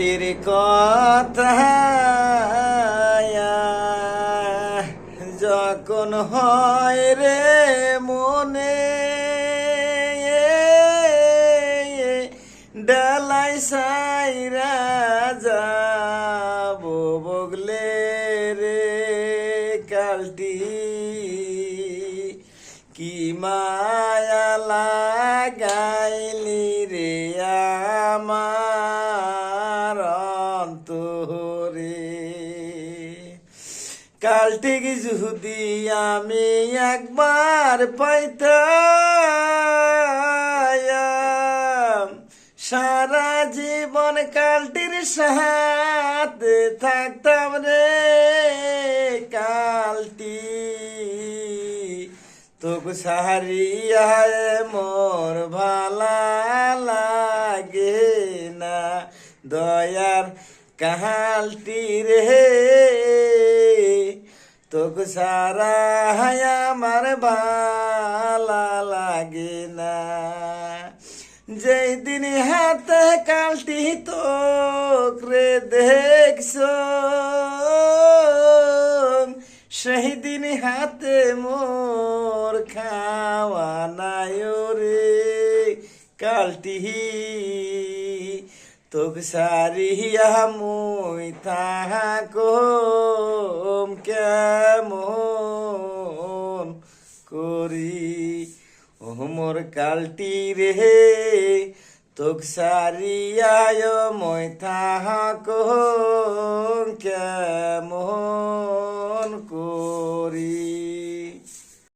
কালটির কথা যখন হয় রে মনে, ডালাই সাইরা যাব বগলে রে কালটি কি মায়া লাগাইলি রে আমার অন্তরে। কালটিক যদি আমি একবার পাইতাম, সারা জীবন কালটির সাথে থাকতাম রে কালটি। তোকে সাহারিয়া মোর ভালা লাগে না দয়ার কালটি রে। তোকে সারা আমার ভালা লাগে না। যেই দিন হাতে কালটি তোকে দেখছ, সেই দিন হাতে মোর খাওয়া নাই রে কালটি। তোকে সারিয়া মুই থাকম কেমন করি ও মোর কালটি রে। তোকে সারিয়া মই থাকম কেমন করি।